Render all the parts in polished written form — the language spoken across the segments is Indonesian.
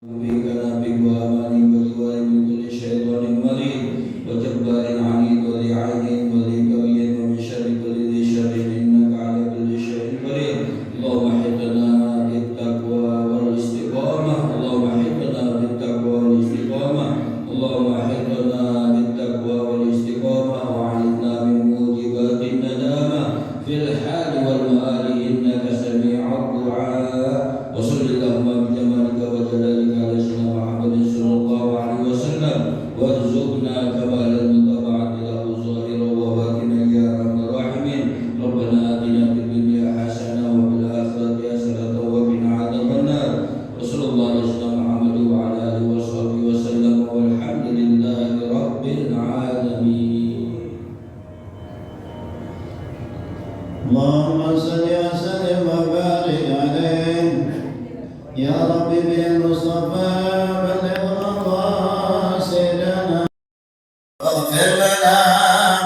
بنا بك وأماني وجوار من كل شيطان مريض وجبار عنيد وذي عين وذي كوي ومن شر كل ذي شر إنك على كل شيء قدير. اللهم احفظنا بالتقوى والاستقامة. اللهم احفظنا بالتقوى والاستقامة. اللهم احفظنا بالتقوى والاستقامة وعلمنا من موجبات الندامة في الحال والمآل إنك سميع الدعاء. وصل اللهم بجمالك وجلالك على سيدنا محمد صلى الله عليه وسلم وارزقنا كمال المتابعة له ظاهرا وباطنا يا ارحم الراحمين. ربنا آتنا في الدنيا حسنة وفي الآخرة حسنة وقنا عذاب النار. وصلى الله على سيدنا محمد وعلى آله وصحبه وسلم والحمد لله رب العالمين. اللهم صل وسلم وبارك عليه يا رب بالمصطفى بلغ مقاصدنا واغفر لنا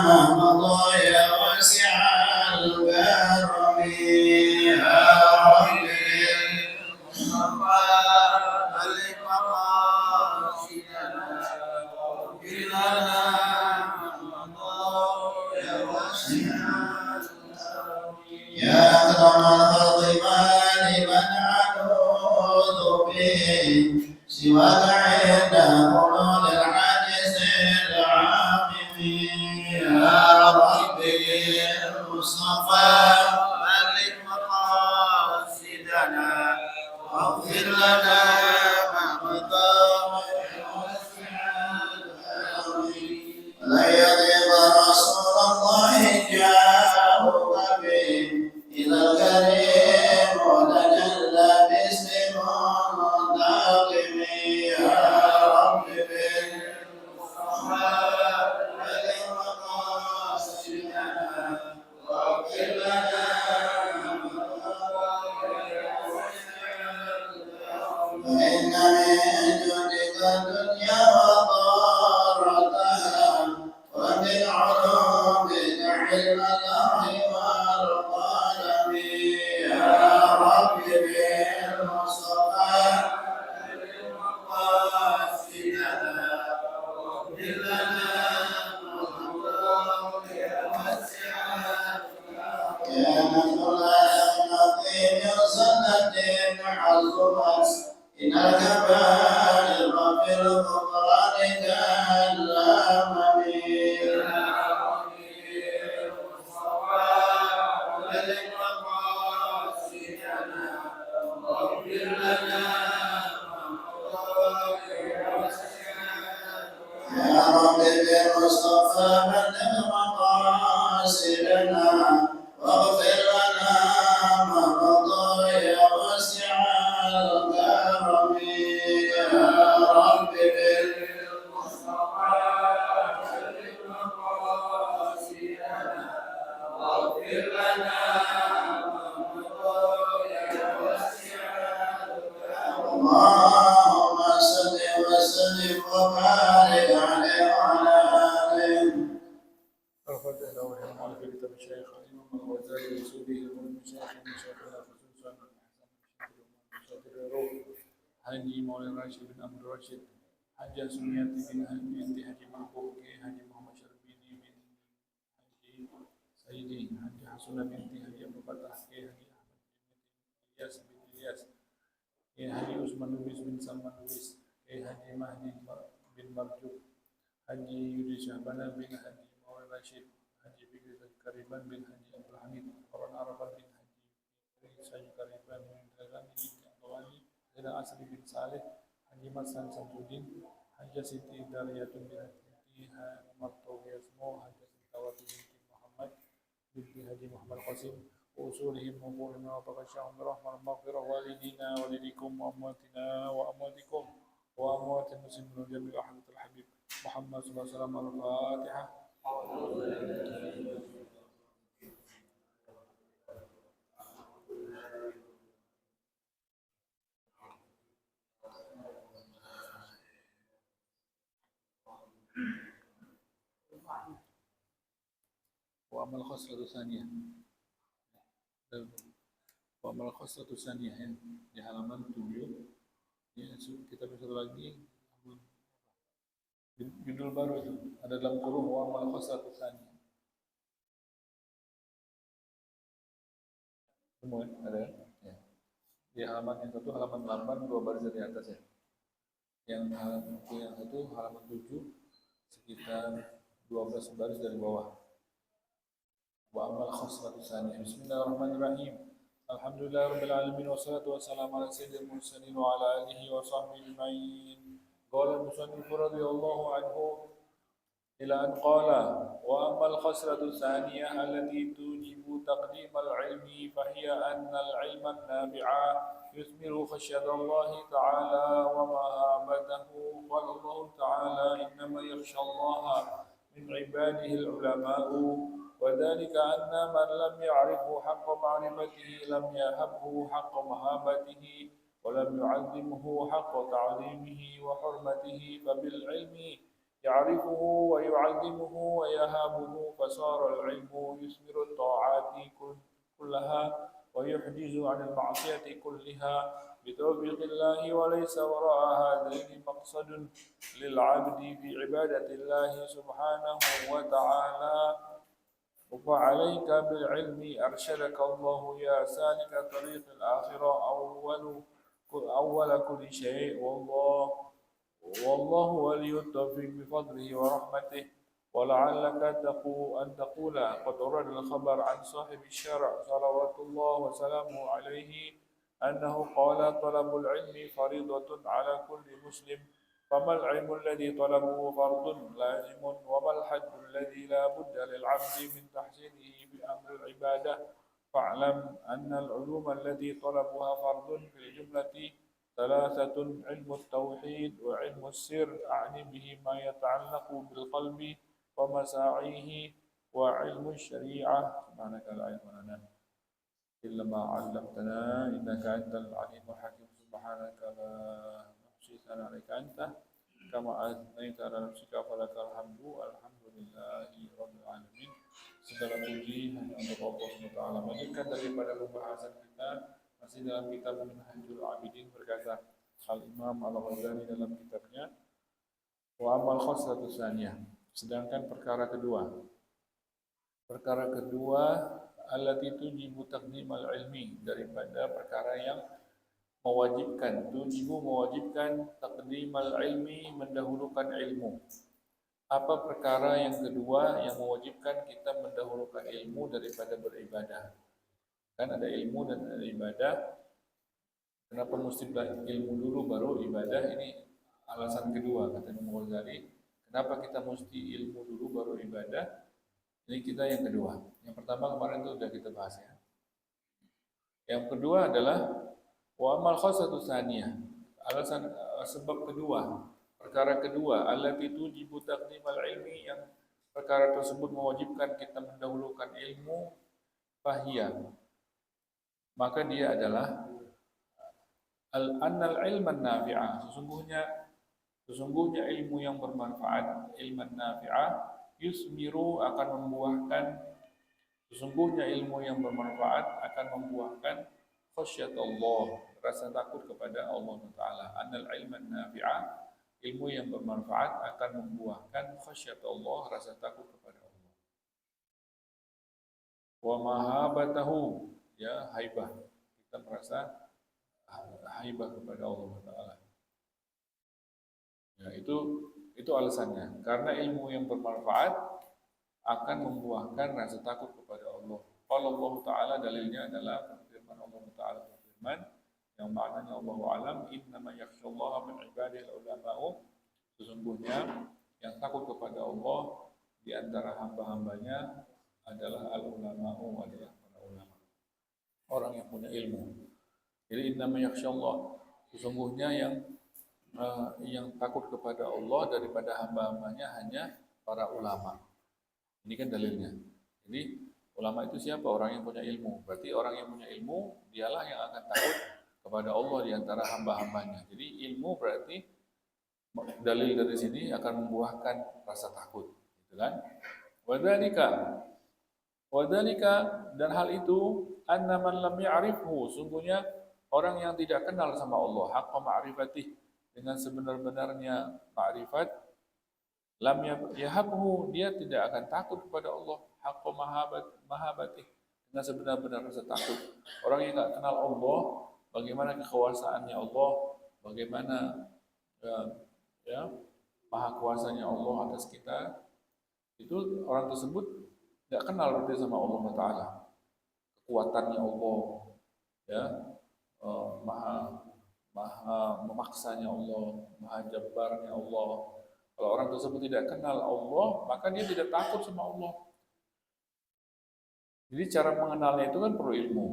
ما مضى يا واسع الكرم يا رب بالمصطفى بلغ مقاصدنا واغفر لنا ما مضى يا واسع يا أكرم الخلق لمن عنوذ به سواك عند حلول العجز العامم يا رب المصطفى بلغ مقاصدنا واغفر لنا ما مضى لا يضيق رسول الله جاءك به إذا الكريم وتجلى باسم منتقم يا رب بالمصطفى بلغ مقاصدنا واغفر لنا فإن من جودك الدنيا وضارتها ومن علومك علم الله والقلم يا رب بالمصطفى مقاصدنا واغفر لنا يا من لا ينقضي من سنة عظمت إن الكبائر في الغفران كالأمم يا رب بالمصطفى بلغ مقاصدنا واغفر لنا ما مضى يا واسع الكرم يا رب بالمصطفى بلغ مقاصدنا واغفر لنا ما مضى يا واسع الكرم. اللهم صل وسلم وبارك عليه وعلى آله. الفاتحة له ورحمة الله في كتاب الشيخ الإمام الغزالي وسوده المشايخ مشايخنا خصوصا حاجي مولانا راشد بن عبد الرشيد حاجة سمياتي بن حاجي محبوب حاجي محمد شربيني بن حاجي سيدي حاجي حسنة بنت حاجي أبو فتح حاجي أحمد إلياس بن إلياس حاجي عثمان لويس بن سلمان لويس حاجي مهدي بن مرجوب حاجي يودي شعبان بن حاجي راشد حاجي بكر كريمان بن حاجي عبد الحميد قرن عرفة بن حاجي حاجي كريمان بن غزالي بن أطواني إلى أسر بن صالح حاجي مسان سمسودين حاجي سيدي دارية بنتها مرتوى اسمه حاجي سيدوات بنت محمد بنت حاجي محمد قاسم وأصولهم وأمورنا وبغشاهم برحمة المغفرة والدينا والديكم وأمواتنا وأمواتكم وأموات المسلمين وجميع أحمد الحبيب محمد صلى الله عليه وسلم. الفاتحة. وأما الخصلة الثانية وأما الخصلة الثانية di halaman 7 Ya, kita bisa lagi judul baru itu ada dalam kurung wa amal khosratu tsaniyah. Semua ada ya. Di halaman yang satu halaman 8 dua baris dari atas ya. Yang satu halaman 7 sekitar 12 baris dari bawah. Wa amal khosratu tsaniyah. Bismillahirrahmanirrahim. Alhamdulillahirabbil alamin wassalatu wassalamu ala sayyidil mursalin wa ala alihi wa sahbihi ajma'in. Qala al-musannif radhiyallahu anhu إلى أن قال وأما الخسرة الثانية التي توجب تقديم العلم فهي أن العلم النافع يثمر خشية الله تعالى ومهابته. قال الله تعالى إنما يخشى الله من عباده العلماء وذلك أن من لم يعرفه حق معرفته لم يهبه حق مهابته ولم يعظمه حق تعظيمه وحرمته فبالعلم يعرفه ويعظمه ويهابه فصار العلم يثمر الطاعات كلها ويحجز عن المعصية كلها بتوفيق الله وليس وراء هذين مقصد للعبد في عبادة الله سبحانه وتعالى. وعليك بالعلم أرشدك الله يا سالك طريق الآخرة أول كل شيء والله ولي التوفيق بفضله ورحمته. ولعلك أن تقول قد ورد الخبر عن صاحب الشرع صلوات الله وسلامه عليه أنه قال طلب العلم فريضة على كل مسلم فما العلم الذي طلبه فرض لازم وما الحد الذي لا بد للعبد من تحسينه بأمر العبادة فاعلم أن العلوم التي طلبها فرض في الجملة ثلاثة: علم التوحيد وعلم السر أعني به ما يتعلق بالقلب ومساعيه وعلم الشريعة سبحانك لا علم لنا إلا ما علمتنا إنك أنت العليم الحكيم. سبحانك لا نحصي ثناء عليك أنت كما أثنيت على نفسك فلك الحمد لله رب العالمين. Segala puji hanya untuk Allah SWT. Melanjutkan daripada pembahasan kita masih dalam kitab Minhajul Abidin, berkata Al-Imam Al-Ghazali dalam kitabnya wa amal khosratu tsaniyah, sedangkan perkara kedua allati tujibu taqdimal ilmi, daripada perkara yang mewajibkan taqdimal ilmi, mendahulukan ilmu. Apa perkara yang kedua yang mewajibkan kita mendahulukan ilmu daripada beribadah? Kan ada ilmu dan ada ibadah. Kenapa mesti ilmu dulu baru ibadah? Ini alasan kedua kata Imam Ghazali. Kenapa kita mesti ilmu dulu baru ibadah? Ini kita yang kedua. Yang pertama kemarin itu sudah kita bahas ya. Yang kedua adalah wa amal khosratu tsaniyah. Alasan sebab kedua, perkara kedua, allati tujibu taqdimal ilmi, yang perkara tersebut mewajibkan kita mendahulukan ilmu, fahiyah, maka dia adalah annal ilman nafi'ah, sesungguhnya ilmu yang bermanfaat, ilman nafi'ah, yusmiru, akan membuahkan, sesungguhnya ilmu yang bermanfaat akan membuahkan khasyatullah, rasa takut kepada Allah Ta'ala. Annal ilman nafi'ah, ilmu yang bermanfaat akan membuahkan khasyatullah, rasa takut kepada Allah. Wa mahabatahu, ya, haibah, kita merasa haibah kepada Allah Ta'ala. Ya, itu alasannya. Karena ilmu yang bermanfaat akan membuahkan rasa takut kepada Allah. Kalau Allah Ta'ala, dalilnya adalah firman Allah Ta'ala, firman yang maknanya Allahu alam, innama yakhsyallaha min ibadil ulama'u, sesungguhnya yang takut kepada Allah di antara hamba-hambanya adalah al-ulama'u, adalah para ulama, orang yang punya ilmu. Jadi innama yakhsyallah, sesungguhnya yang takut kepada Allah daripada hamba-hambanya hanya para ulama. Ini kan dalilnya. Jadi ulama itu siapa? Orang yang punya ilmu. Berarti orang yang punya ilmu dialah yang akan takut kepada Allah di antara hamba-hambanya. Jadi ilmu berarti dalil dari sini akan membuahkan rasa takut, gitu kan? Wadzalika, dan hal itu anna man lam ya'rifhu, sungguhnya orang yang tidak kenal sama Allah, haqqa ma'rifatih, dengan sebenar-benarnya ma'rifat, lam yahabhu, dia tidak akan takut kepada Allah, haqqa mahabatih, dengan sebenar-benar rasa takut. Orang yang nggak kenal Allah, bagaimana kekuasaannya Allah, bagaimana ya maha kuasanya Allah atas kita, itu orang tersebut nggak kenal berarti sama Allah Taala, kekuatannya Allah, ya maha memaksanya Allah, maha jabbarnya Allah. Kalau orang tersebut tidak kenal Allah, maka dia tidak takut sama Allah. Jadi cara mengenalnya itu kan perlu ilmu,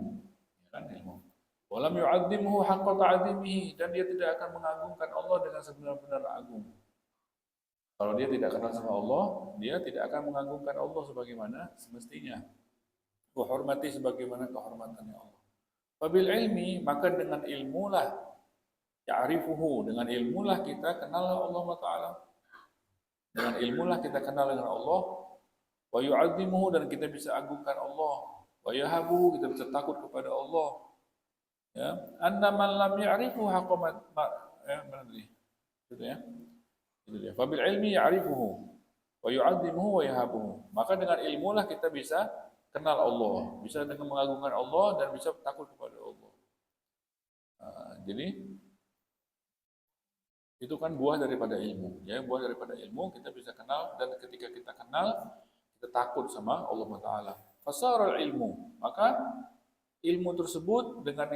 ya kan, ilmu. Walam yu'adzimhu haqqa ta'zimihi, dan dia tidak akan mengagungkan Allah dengan sebenar-benar agung. Kalau dia tidak kenal sama Allah, dia tidak akan mengagungkan Allah sebagaimana semestinya. Menghormati sebagaimana kehormatannya Allah. Wabil ilmi, maka dengan ilmulah, ya'rifuhu, dengan ilmulah kita kenal Allah Ta'ala. Dengan ilmulah kita kenal dengan Allah, wa yu'azzimuhu, dan kita bisa agungkan Allah, wa yahabu, kita bisa takut kepada Allah. Ya, anna man lam ya'rifu haqqa gitu ya. Itu dia. Fabil ilmi ya'rifuhu wa yu'azzimuhu wa yahabuhu. Maka dengan ilmulah kita bisa kenal Allah, bisa dengan mengagungkan Allah dan bisa takut kepada Allah. Jadi itu kan buah daripada ilmu, ya, buah daripada ilmu kita bisa kenal, dan ketika kita kenal kita takut sama Allah Taala. Fasarul ilmu, maka ilmu tersebut dengan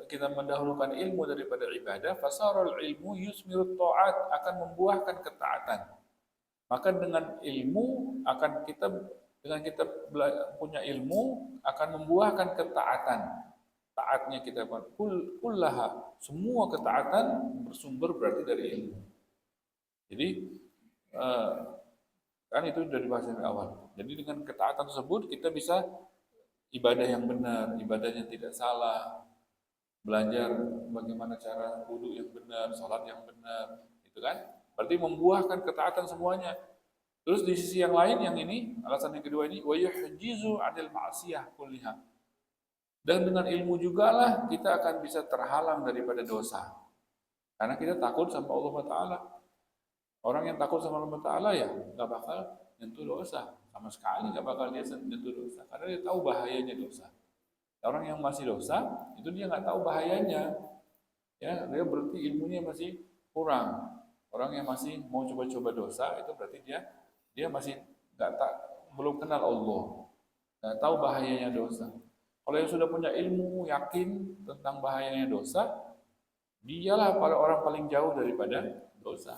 kita mendahulukan ilmu daripada ibadah, fasarul ilmu yusmirut ta'at, akan membuahkan ketaatan. Maka dengan ilmu akan dengan kita punya ilmu akan membuahkan ketaatan. Taatnya kita kullaha, semua ketaatan bersumber berarti dari ilmu. Jadi kan itu sudah dibahas dari awal. Jadi dengan ketaatan tersebut kita bisa ibadah yang benar, ibadahnya tidak salah, belajar bagaimana cara wudu yang benar, salat yang benar, itu kan? Berarti membuahkan ketaatan semuanya. Terus di sisi yang lain, yang ini alasan yang kedua ini, wa yuhjizu 'anil ma'siyah kulliha. Dan dengan ilmu juga lah kita akan bisa terhalang daripada dosa. Karena kita takut sama Allah Ta'ala. Orang yang takut sama Allah Ta'ala ya nggak bakal nyentuh dosa. Sama sekali nggak bakal dia nyentuh dosa. Karena dia tahu bahayanya dosa. Orang yang masih dosa, itu dia nggak tahu bahayanya. Ya, dia berarti ilmunya masih kurang. Orang yang masih mau coba-coba dosa, itu berarti dia masih belum kenal Allah. Nggak tahu bahayanya dosa. Kalau yang sudah punya ilmu, yakin tentang bahayanya dosa, dialah orang paling jauh daripada dosa.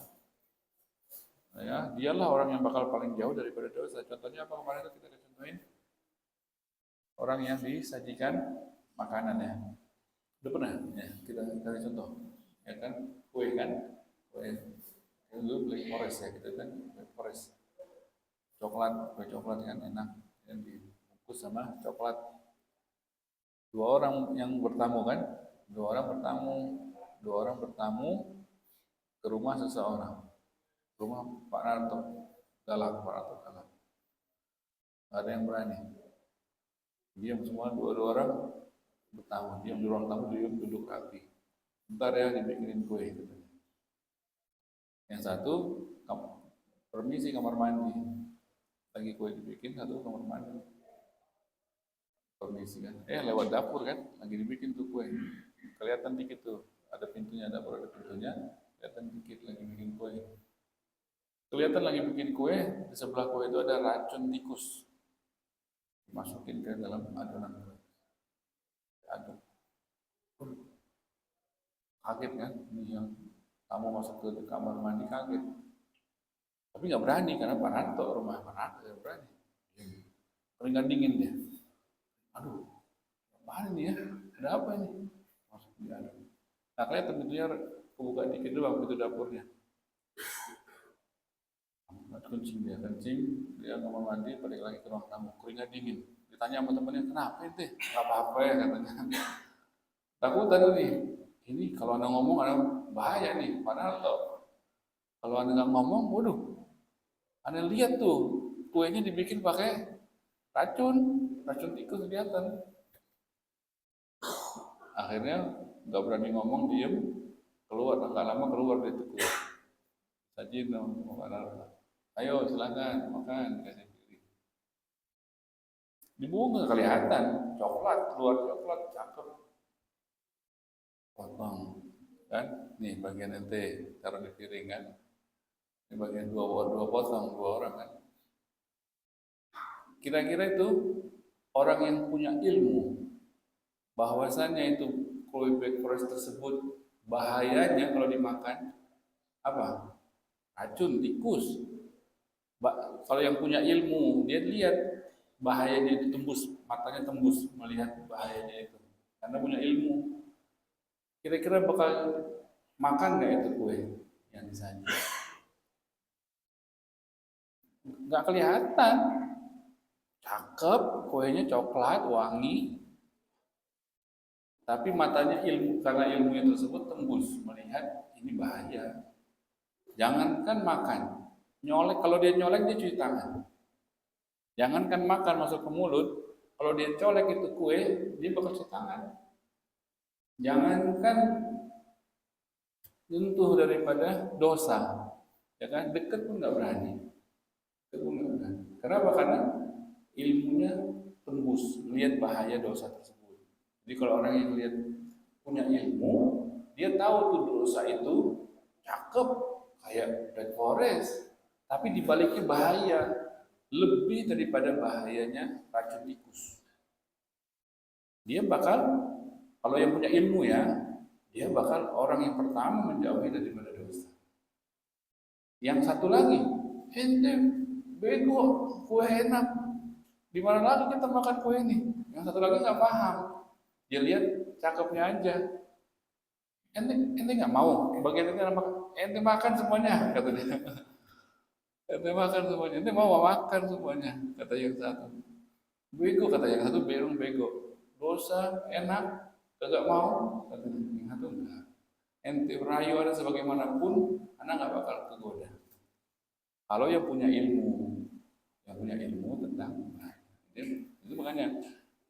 Ya, dialah orang yang bakal paling jauh daripada dosa. Contohnya apa kemarin itu kita contohin? Orang yang disajikan makanannya. Udah pernah ya, kita kasih contoh. Ya kan, kue kan? Kue dulu Black Forest ya, kita kan Black Forest. Kue coklat kan enak, yang dibungkus sama coklat. Dua orang bertamu ke rumah seseorang, rumah Pak Narto galak. Ada yang berani, diam semua, dua orang bertamu, diam di ruang tamu, diam duduk rapi. Bentar ya, dibikinin kue. Gitu. Yang satu permisi kamar mandi, lagi kue dibikin, satu kamar mandi. Permisi kan, lewat dapur kan, lagi dibikin tuh kue, kelihatan dikit tuh, ada pintunya, dapur ada pintunya, kelihatan dikit lagi bikin kue. Kelihatan lagi bikin kue, di sebelah kue itu ada racun tikus, dimasukin ke dalam adonan kue, aduk. Kaget kan, ini yang tamu masuk ke kamar mandi kaget, tapi nggak berani karena Pak Narto, rumah Pak Narto nggak berani, keringat dingin dia. Aduh, apaan ini ya? Ada apa ini? Masuk di dalam. Nah, kelihatan pintunya kebuka dikit doang, pintu dapurnya. Kencing dia kamar mandi, balik lagi ke ruang tamu, keringat dingin. Ditanya sama temennya, kenapa itu? Gak apa-apa ya katanya. Takutan ini kalau anda ngomong ada bahaya nih, padahal kalau anda nggak ngomong, waduh, anda lihat tuh kuenya dibikin pakai racun tikus kelihatan. Akhirnya nggak berani ngomong, diem, keluar, nggak lama keluar dia tuh keluar. Sajin mau makan, ayo silakan makan, kasih piring. Dibuka kelihatan, coklat, keluar coklat, cakep. Potong, kan? Nih bagian ente, taruh di piring kan? Ini bagian dua potong, dua orang kan? Kira-kira itu orang yang punya ilmu bahwasannya itu kue black forest tersebut bahayanya kalau dimakan apa? Racun, tikus. Kalau yang punya ilmu dia lihat bahayanya itu tembus, matanya tembus melihat bahayanya itu karena punya ilmu. Kira-kira bakal makan nggak itu kue yang disaji? Nggak kelihatan, cakep, kuenya coklat, wangi, tapi matanya ilmu, karena ilmunya tersebut tembus melihat ini bahaya. Jangankan makan, nyolek, kalau dia nyolek dia cuci tangan. Jangankan makan masuk ke mulut, kalau dia colek itu kue dia bakal cuci tangan. Jangankan sentuh daripada dosa, ya kan, dekat pun nggak berani. Dekat pun nggak berani. Kenapa? Karena ilmunya tembus melihat bahaya dosa tersebut. Jadi kalau orang yang lihat punya ilmu, dia tahu tuh dosa itu cakep kayak Black Forest, tapi dibaliknya bahaya lebih daripada bahayanya racun tikus. Dia bakal, kalau yang punya ilmu ya, dia bakal orang yang pertama menjauhi daripada dosa. Yang satu lagi, ente bego, kue enak, di mana lagi kita makan kue ini? Yang satu lagi nggak paham, dia lihat cakepnya aja. Ente nggak mau, bagian ente makan semuanya, kata dia. Ente makan semuanya, ente mau makan semuanya, kata yang satu. Bego, kata yang satu, bego. Dosa enak, kagak mau, kata yang satu enggak. Ente rayu ada sebagaimanapun, anak nggak bakal tergoda. Kalau yang punya ilmu tentang itu makanya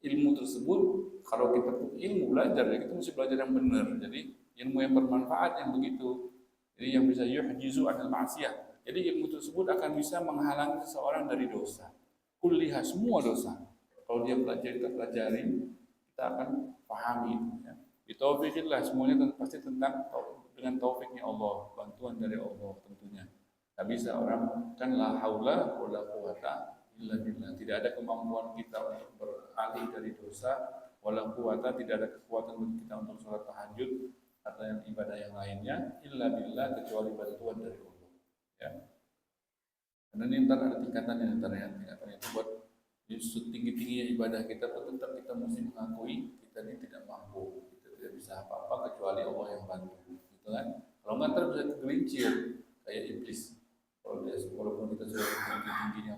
ilmu tersebut, kalau kita punya ilmu belajar, ya kita mesti belajar yang benar. Jadi ilmu yang bermanfaat yang begitu. Jadi yang bisa yuhjizu anil ma'siyah. Jadi ilmu tersebut akan bisa menghalangi seseorang dari dosa. Kuliah semua dosa. Kalau dia pelajari, kita pelajari, kita akan pahami. Ya. Bitaufikillah, semuanya pasti tentang dengan taufiknya Allah, bantuan dari Allah tentunya. Tak bisa orang kan la haula wala quwata illa billah. Tidak ada kemampuan kita untuk beralih dari dosa, wala quwata, tidak ada kekuatan bagi kita untuk sholat tahajud atau yang ibadah yang lainnya, illa billah, kecuali bantuan dari Allah. Ya. Karena ini ntar ada tingkatannya, tingkatannya itu buat setinggi-tingginya ibadah kita pun tetap kita mesti mengakui kita ini tidak mampu, kita tidak bisa apa-apa kecuali Allah yang bantu, gitu kan? Kalau nggak ntar bisa tergelincir kayak iblis. Kalau dia, walaupun kita sudah tinggi-tingginya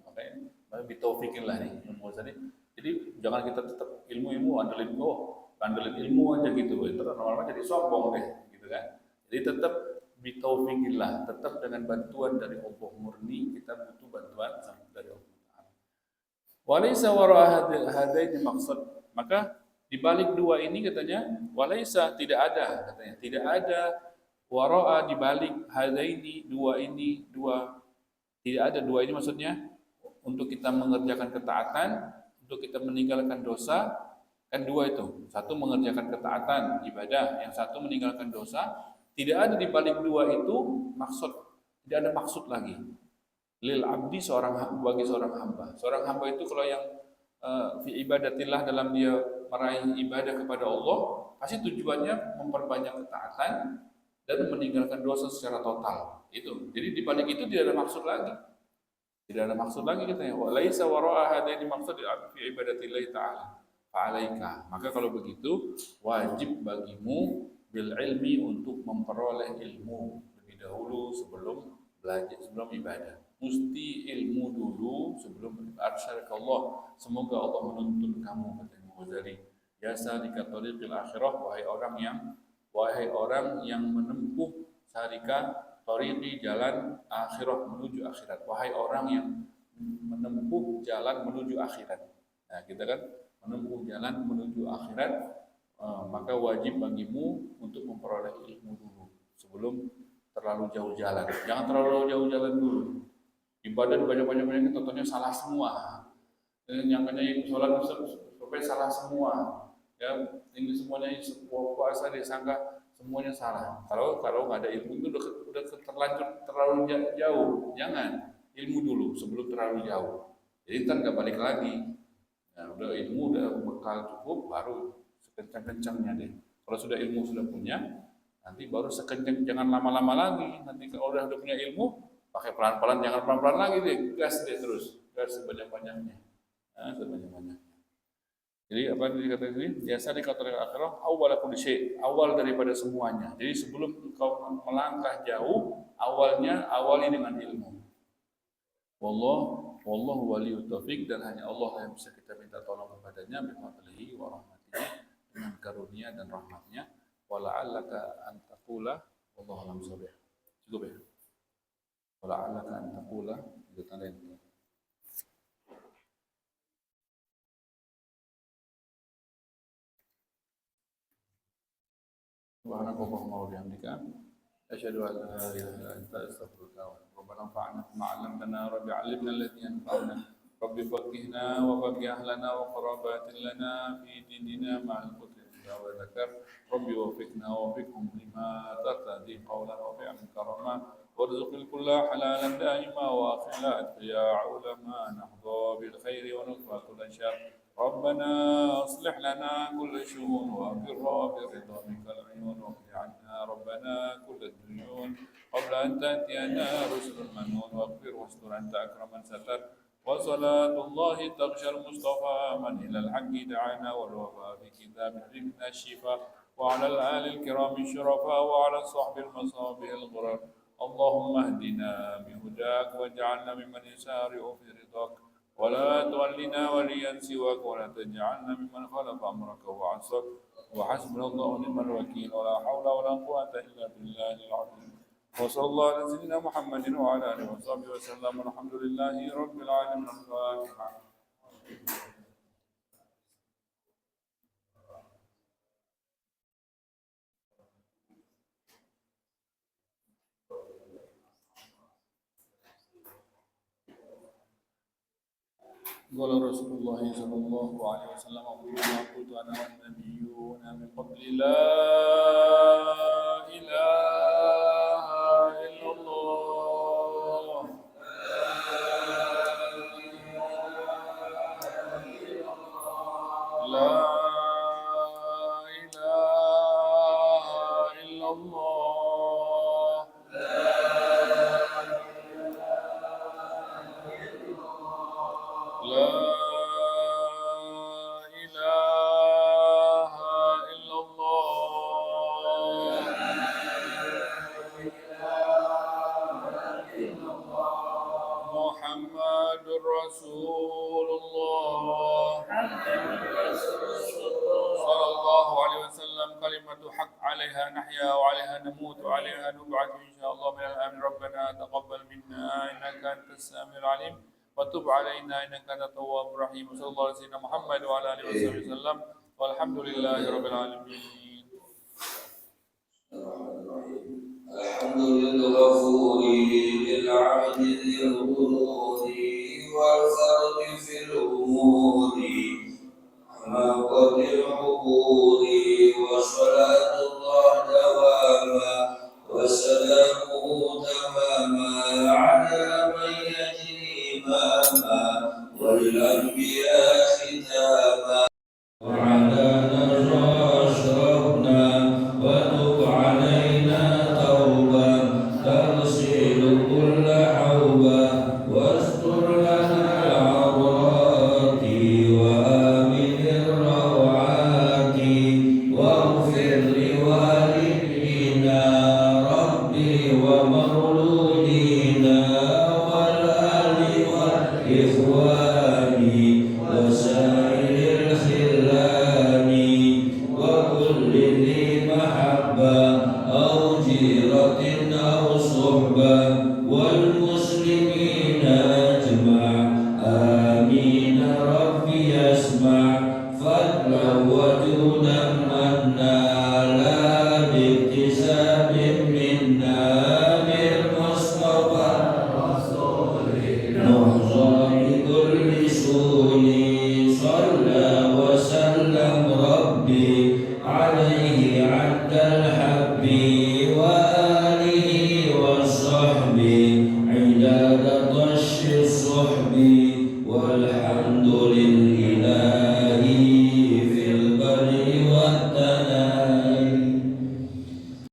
makanya bitaufikin lah nih ilmu tadi. Jadi jangan kita tetap ilmu andelin ilmu aja gitu, itu lama-lama jadi sombong deh, gitu kan? Jadi tetap bitaufikin lah, tetap dengan bantuan dari Allah murni, kita butuh bantuan dari Allah. Walaysa wara hadaini maksud, maka di balik dua ini katanya walaysa, tidak ada, katanya tidak ada wara'a di balik hadaini, dua tidak ada dua ini, maksudnya untuk kita mengerjakan ketaatan, untuk kita meninggalkan dosa, kan dua itu, satu mengerjakan ketaatan ibadah, yang satu meninggalkan dosa. Tidak ada di balik dua itu maksud, tidak ada maksud lagi. Lil abdi, bagi seorang hamba. Seorang hamba itu kalau yang fi ibadatillah, dalam dia meraih ibadah kepada Allah, pasti tujuannya memperbanyak ketaatan dan meninggalkan dosa secara total. Itu. Jadi di balik itu tidak ada maksud lagi. Tidak ada maksud lagi katanya. Wa laisa wara'a hadaini maqsad fi ibadatillah ta'ala. Fa'alaika. Maka kalau begitu wajib bagimu bil ilmi, untuk memperoleh ilmu lebih dahulu sebelum belajar, sebelum ibadah. Mesti ilmu dulu sebelum arsyakallah. Semoga Allah menuntun kamu, kata Imam Ghazali. Ya salika tariqil akhirah, wahai orang yang menempuh sarika tariqi, jalan akhirah, menuju akhirat. Wahai orang yang menempuh jalan menuju akhirat. Nah, kita kan menempuh jalan menuju akhirat. maka wajib bagimu untuk memperoleh ilmu dulu sebelum terlalu jauh jalan. Jangan terlalu jauh jalan dulu. Ibadah banyak-banyak contohnya salah semua. Yang kayaknya sholat sampai salah semua. Ya, ini semuanya puasa disangka semuanya salah. Kalau nggak ada ilmu itu udah terlanjur terlalu jauh. Jangan ilmu dulu sebelum terlalu jauh. Jadi ntar nggak balik lagi. Nah, udah ilmu udah bekal cukup baru sekencang-kencangnya deh. Kalau sudah ilmu sudah punya, nanti baru sekencang, jangan lama-lama lagi. Nanti kalau udah punya ilmu, pakai pelan-pelan, jangan pelan-pelan lagi deh, gas deh terus, gas sebanyak-banyaknya. Nah, sebanyak-banyaknya. Jadi apa yang dikatakan ini? Biasa dikatakan akhirah awal kulli syai, awal daripada semuanya. Jadi sebelum kau melangkah jauh, awali dengan ilmu. Wallahu waliyut taufik, dan hanya Allah yang bisa kita minta tolong kepadanya bifadlihi wa rahmatihi, dengan karunia dan rahmatnya. Wala'allaka an taqula wallahu a'lam bishawab. Cukup ya. Wala'allaka an taqula itu tanda ini. Subhanakallahumma wa bihamdika asyhadu an la ilaha illa anta astaghfiruka wa atubu ilaik. Rabbana anfa'na bima 'allamtana rabbi 'allimna alladhi yanfa'una rabbi faqihna wa faqih ahlana wa qarabatin lana fi dinina ma'al qudri wa dzakar rabbi wafiqna wa wafiqhum lima taqdi qawlan wa fi'lan karama warzuqil kulla halalan daima wa akhilat ya ulama nahdha bil khairi wa nutfa kull syarr. ربنا أصلح لنا كل شؤون وأقر برضا منك العيون واقض عنا ربنا كل الديون قبل أن تأتينا رسل المنون واغفر واستر أنت أكرم من ستر وصلاة الله تغشى المصطفى من إلى الحق دعانا والوفاء بكتاب ذكرنا الشفاء وعلى الآل الكرام الشرفاء وعلى الصحب المصابيح الغرر. اللهم اهدنا بهداك واجعلنا ممن يسارع في رضاك ولا تولنا وليا سواك ولا تجعلنا ممن خالف امرك وعصاك وحسبنا الله ونعم الوكيل ولا حول ولا قوه الا بالله العظيم. وصلى الله على سيدنا محمد وعلى اله وصحبه وسلم والحمد لله رب العالمين. الفاتحه. قال رسول الله صلى الله عليه وسلم ما قلت انا والنبيون من قبل لا اله الا الله لا اله الا الله لا إله إلا الله محمد رسول الله صلى الله عليه وسلم. كلمة حق عليها نحيا وعليها نموت وعليها نبعث إن شاء الله من الآن. ربنا تقبل منا إنك أنت السميع العليم وتب علينا إنك أنت التواب الرحيم. وصلى الله على سيدنا محمد وعلى آله وصحبه وسلم والحمد لله رب العالمين. الحمد للغفور للعبد ذي الغرور والفرد في الأمور حماقة العبور وصلاة الله دواما وسلامه تماما على من يجري إماما وللأنبياء ختاما وعلى نجوى أشرفنا وتب علينا توبا تغسل كل حوبا واستر لنا العورات وآمن الروعات واغفر لوالدينا ربي ومولودينا والآل والإخوان وسائر الخلان وكل ذي محبة أو جيرة أو صحبة والمسلمين أجمع آمين ربي يسمع فضلا وجودا وآله وصحبه عداد طش الصحب والحمد لله